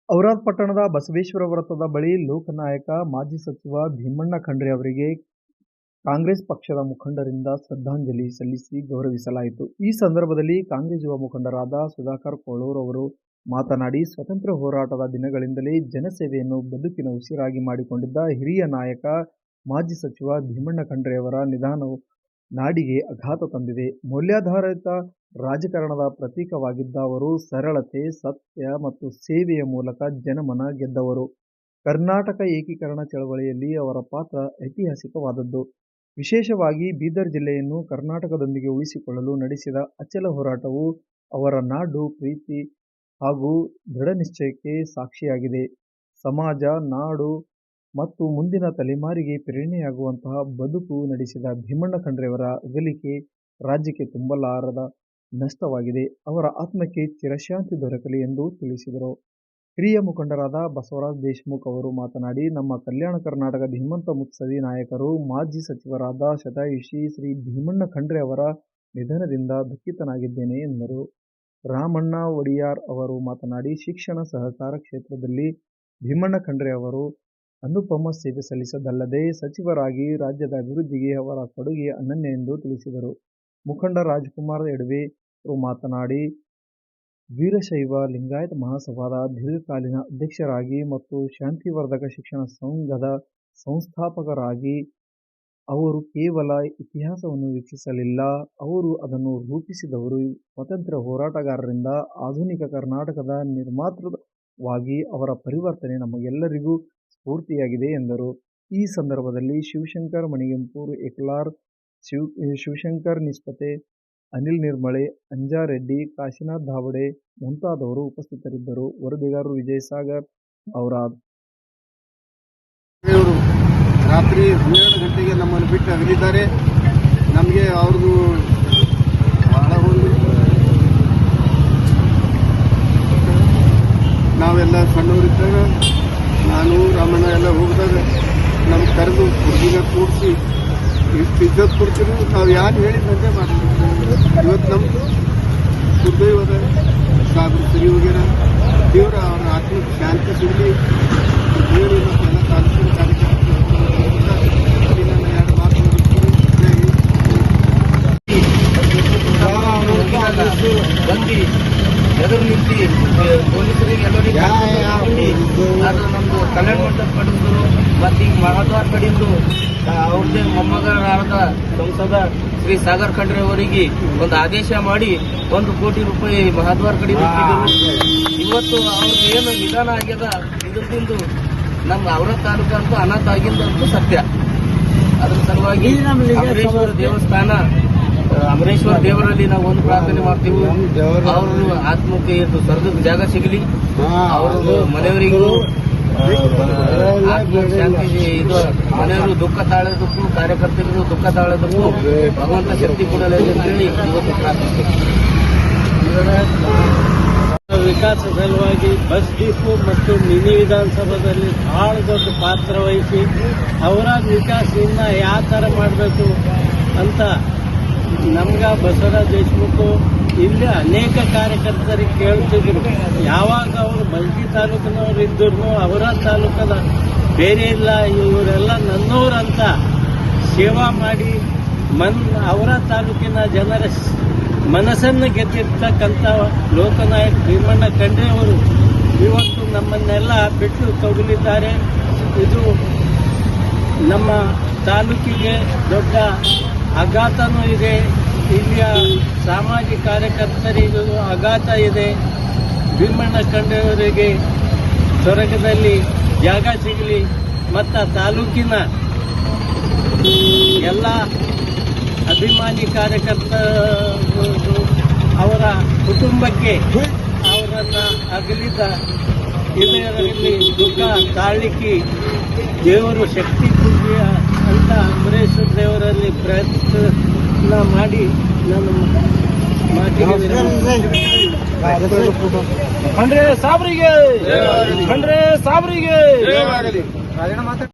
ಔರಾದ್ ಪಟ್ಟಣದ ಬಸವೇಶ್ವರ ವೃತ್ತದ ಬಳಿ ಲೋಕನಾಯಕ ಮಾಜಿ ಸಚಿವ ಭೀಮಣ್ಣ ಖಂಡ್ರೆ ಅವರಿಗೆ ಕಾಂಗ್ರೆಸ್ ಪಕ್ಷದ ಮುಖಂಡರಿಂದ ಶ್ರದ್ಧಾಂಜಲಿ ಸಲ್ಲಿಸಿ ಗೌರವಿಸಲಾಯಿತು. ಈ ಸಂದರ್ಭದಲ್ಲಿ ಕಾಂಗ್ರೆಸ್ ಯುವ ಮುಖಂಡರಾದ ಸುಧಾಕರ್ ಕೋಳೂರ್ ಅವರು ಮಾತನಾಡಿ, ಸ್ವಾತಂತ್ರ್ಯ ಹೋರಾಟದ ದಿನಗಳಿಂದಲೇ ಜನಸೇವೆಯನ್ನು ಬದುಕಿನ ಉಸಿರಾಗಿ ಮಾಡಿಕೊಂಡಿದ್ದ ಹಿರಿಯ ನಾಯಕ ಮಾಜಿ ಸಚಿವ ಭೀಮಣ್ಣ ಖಂಡ್ರೆಯವರ ನಿಧನವು ನಾಡಿಗೆ ಆಘಾತ ತಂದಿದೆ. ಮೌಲ್ಯಾಧಾರಿತ ರಾಜಕಾರಣದ ಪ್ರತೀಕವಾಗಿದ್ದ ಅವರು ಸರಳತೆ, ಸತ್ಯ ಮತ್ತು ಸೇವೆಯ ಮೂಲಕ ಜನಮನ ಗೆದ್ದವರು. ಕರ್ನಾಟಕ ಏಕೀಕರಣ ಚಳವಳಿಯಲ್ಲಿ ಅವರ ಪಾತ್ರ ಐತಿಹಾಸಿಕವಾದದ್ದು. ವಿಶೇಷವಾಗಿ ಬೀದರ್ ಜಿಲ್ಲೆಯನ್ನು ಕರ್ನಾಟಕದೊಂದಿಗೆ ಉಳಿಸಿಕೊಳ್ಳಲು ನಡೆಸಿದ ಅಚಲ ಹೋರಾಟವು ಅವರ ನಾಡು ಪ್ರೀತಿ ಹಾಗೂ ದೃಢನಿಶ್ಚಯಕ್ಕೆ ಸಾಕ್ಷಿಯಾಗಿದೆ. ಸಮಾಜ, ನಾಡು ಮತ್ತು ಮುಂದಿನ ತಲೆಮಾರಿಗೆ ಪ್ರೇರಣೆಯಾಗುವಂತಹ ಬದುಕು ನಡೆಸಿದ ಭೀಮಣ್ಣ ಖಂಡ್ರೆಯವರ ಅಗಲಿಕೆ ರಾಜ್ಯಕ್ಕೆ ತುಂಬಲಾರದ ನಷ್ಟವಾಗಿದೆ. ಅವರ ಆತ್ಮಕ್ಕೆ ಚಿರಶಾಂತಿ ದೊರಕಲಿ ಎಂದು ತಿಳಿಸಿದರು. ಹಿರಿಯ ಮುಖಂಡರಾದ ಬಸವರಾಜ ದೇಶಮುಖ್ ಅವರು ಮಾತನಾಡಿ, ನಮ್ಮ ಕಲ್ಯಾಣ ಕರ್ನಾಟಕದ ಧೀಮಂತ ಮುತ್ಸದಿ ನಾಯಕರು, ಮಾಜಿ ಸಚಿವರಾದ ಶತಾಯುಷಿ ಶ್ರೀ ಭೀಮಣ್ಣ ಖಂಡ್ರೆ ಅವರ ನಿಧನದಿಂದ ದುಃಖಿತನಾಗಿದ್ದೇನೆ ಎಂದರು. ರಾಮಣ್ಣ ಒಡಿಯಾರ್ ಅವರು ಮಾತನಾಡಿ, ಶಿಕ್ಷಣ, ಸಹಕಾರ ಕ್ಷೇತ್ರದಲ್ಲಿ ಭೀಮಣ್ಣ ಖಂಡ್ರೆ ಅವರು ಅನುಪಮ ಸೇವೆ ಸಲ್ಲಿಸದಲ್ಲದೆ ಸಚಿವರಾಗಿ ರಾಜ್ಯದ ಅಭಿವೃದ್ಧಿಗೆ ಅವರ ಕೊಡುಗೆ ಅನನ್ಯ ಎಂದು ತಿಳಿಸಿದರು. ಮುಖಂಡ ರಾಜಕುಮಾರ್ ಯಡವೆ ಅವರು ಮಾತನಾಡಿ, ವೀರಶೈವ ಲಿಂಗಾಯತ ಮಹಾಸಭಾದ ದೀರ್ಘಕಾಲೀನ ಅಧ್ಯಕ್ಷರಾಗಿ ಮತ್ತು ಶಾಂತಿವರ್ಧಕ ಶಿಕ್ಷಣ ಸಂಘದ ಸಂಸ್ಥಾಪಕರಾಗಿ ಅವರು ಕೇವಲ ಇತಿಹಾಸವನ್ನು ವೀಕ್ಷಿಸಲಿಲ್ಲ, ಅವರು ಅದನ್ನು ರೂಪಿಸಿದವರು. ಸ್ವಾತಂತ್ರ್ಯ ಹೋರಾಟಗಾರರಿಂದ ಆಧುನಿಕ ಕರ್ನಾಟಕದ ನಿರ್ಮಾತೃವಾಗಿ ಅವರ ಪರಿವರ್ತನೆ ನಮಗೆಲ್ಲರಿಗೂ ಸ್ಫೂರ್ತಿಯಾಗಿದೆ ಎಂದರು. ಈ ಸಂದರ್ಭದಲ್ಲಿ ಶಿವಶಂಕರ್ ಮಣಿಗೆಂಪೂರ್, ಏಕಲಾರ್, ಶಿವಶಂಕರ್ ನಿಸ್ಪತೆ, ಅನಿಲ್ ನಿರ್ಮಳೆ, ಅಂಜಾರೆಡ್ಡಿ, ಕಾಶಿನಾಥ್ ಧಾವಡೆ ಮುಂತಾದವರು ಉಪಸ್ಥಿತರಿದ್ದರು. ವರದಿಗಾರರು ವಿಜಯಸಾಗರ್, ಔರಾದ್. ರಾತ್ರಿ 12 ಗಂಟೆಗೆ ನಮ್ಮನ್ನು ಬಿಟ್ಟು ಅಗಲಿದ್ದಾರೆ. ನಮಗೆ ಅವ್ರದ್ದು ಬಹಳ ಒಂದು ನಾವೆಲ್ಲ ಸಣ್ಣವರಿದ್ದಾಗ ನಾನು ರಾಮಣ್ಣ ಎಲ್ಲ ಹೋಗಿದಾಗ ನಮ್ಗೆ ಕರೆದು ಹುಡುಗಿನ ಕೂಡಿಸಿ ಇಷ್ಟು ಇಜ್ಜತ್ ಕೊಡ್ತೀವಿ, ನಾವು ಯಾರು ಹೇಳಿದಂತೆ ಮಾಡ್ತೀವಿ. ಇವತ್ತು ನಮ್ಮದು ದುರ್ದೈವದ ಸಾಗರ ಸರಿ ಹೋಗ್ಯಾರ. ದೇವರ ಅವರ ಆತ್ಮಕ್ಕೆ ಶಾಂತಿ ಸಿಗಲಿ. ದೇವರು ಎಲ್ಲ ತಾಲೂಕಿನ ಕಾರ್ಯಕ್ರಮ ಎರಡು ಮಾತು ಬಂದು ಎದುರು ನಿಂತು ಪೊಲೀಸರಿಗೆ ಎಲ್ಲರಿಗೆ ನಮ್ದು ಕಲ್ಯಾಣ ಮಂಟಪ ಕಡಿದ್ರು ಮತ್ತು ಈಗ ಮಹಾದ್ವಾರ ಕಡಿದ್ರು ಅವ್ರದ್ದೇ ಮೊಮ್ಮಗರಾದ ಸಂಸದ ಶ್ರೀ ಸಾಗರ್ ಖಂಡ್ರೆ ಅವರಿಗೆ ಒಂದು ಆದೇಶ ಮಾಡಿ 1 ಕೋಟಿ ರೂಪಾಯಿ ಮಹಾದ್ವಾರ ಕಡಿದ್ರು. ಇವತ್ತು ಅವ್ರಿಗೆ ಏನು ನಿಧಾನ ಆಗ್ಯದ ಇದ್ರದಿಂದ ನಮ್ಮ ಔರಾದ್ ತಾಲೂಕು ಅಂತೂ ಅನಾಥ ಆಗಿದ್ದಂತೂ ಸತ್ಯ. ಅದ್ರ ಸಲುವಾಗಿ ಅಮರೇಶ್ವರ ದೇವಸ್ಥಾನ, ಅಮರೇಶ್ವರ ದೇವರಲ್ಲಿ ನಾವು ಒಂದು ಪ್ರಾರ್ಥನೆ ಮಾಡ್ತೀವಿ, ಅವ್ರ ಆತ್ಮಕ್ಕೆ ಎಷ್ಟು ಸ್ವರ್ಗದ ಜಾಗ ಸಿಗಲಿ, ಅವ್ರ ಮನೆಯವರಿಗೂ ಶಾಂತಿ ಇದು ಮನೆಯವರು ದುಃಖ ತಾಳೋದಕ್ಕೂ ಕಾರ್ಯಕರ್ತರಿಗೂ ದುಃಖ ತಾಳೋದಕ್ಕೂ ಭಗವಂತ ಶಕ್ತಿ ಕೊಡಲಿ ಅಂತ ಹೇಳಿ ಇವತ್ತು ಪ್ರಾರ್ಥಿಸ್ತೀವಿ. ವಿಕಾಸ ಸಲುವಾಗಿ ಬಸ್ ಡಿಪೋ ಮತ್ತು ಮಿನಿ ವಿಧಾನಸಭಾದಲ್ಲಿ ಬಹಳ ದೊಡ್ಡ ಪಾತ್ರ ವಹಿಸಿ ಅವರ ವಿಕಾಸ ಇನ್ನ ಯಾವ ಥರ ಮಾಡಬೇಕು ಅಂತ ನಮ್ಗ ಬಸವರಾಜ ದೇಶಮುಖ್ ಇಲ್ಲಿ ಅನೇಕ ಕಾರ್ಯಕರ್ತರಿಗೆ ಕೇಳ್ತಿದ್ರು. ಯಾವಾಗ ಅವರು ಬಲ್ಗಿ ತಾಲೂಕಿನವರು ಇದ್ದರೂ ಅವರ ತಾಲೂಕದ ಬೇರೆ ಇಲ್ಲ, ಇವರೆಲ್ಲ ನನ್ನವರಂತ ಸೇವಾ ಮಾಡಿ ಅವರ ತಾಲೂಕಿನ ಜನರ ಮನಸ್ಸನ್ನು ಗೆದ್ದಿರ್ತಕ್ಕಂಥ ಲೋಕನಾಯಕ ಭೀಮಣ್ಣ ಖಂಡ್ರೆ ಅವರು ಇವತ್ತು ನಮ್ಮನ್ನೆಲ್ಲ ಬಿಟ್ಟು ತೊಗಲಿದ್ದಾರೆ. ಇದು ನಮ್ಮ ತಾಲೂಕಿಗೆ ದೊಡ್ಡ ಆಘಾತನೂ ಇದೆ. ಇಲ್ಲಿಯ ಸಾಮಾಜಿಕ ಕಾರ್ಯಕರ್ತರಿಗೂ ಆಘಾತ ಇದೆ. ಭೀಮಣ್ಣ ಖಂಡ್ರೆಯವರಿಗೆ ಸ್ವರ್ಗದಲ್ಲಿ ಜಾಗ ಸಿಗಲಿ ಮತ್ತು ತಾಲೂಕಿನ ಎಲ್ಲ ಅಭಿಮಾನಿ ಕಾರ್ಯಕರ್ತರು ಅವರ ಕುಟುಂಬಕ್ಕೆ ಅವರನ್ನು ಅಗಲಿದ ಇದರಲ್ಲಿ ದುಃಖ ತಾಳ್ಲಿಕ್ಕೆ ದೇವರು ಶಕ್ತಿ ಕೊಡಲಿ ಅಂತ ಅಮರೇಶ್ವರ ದೇವರಲ್ಲಿ ಪ್ರಯತ್ನ ಮಾಡಿ ನಾನು ಖಂಡ್ರೆ ಸಾಬ್ರಿಗೆ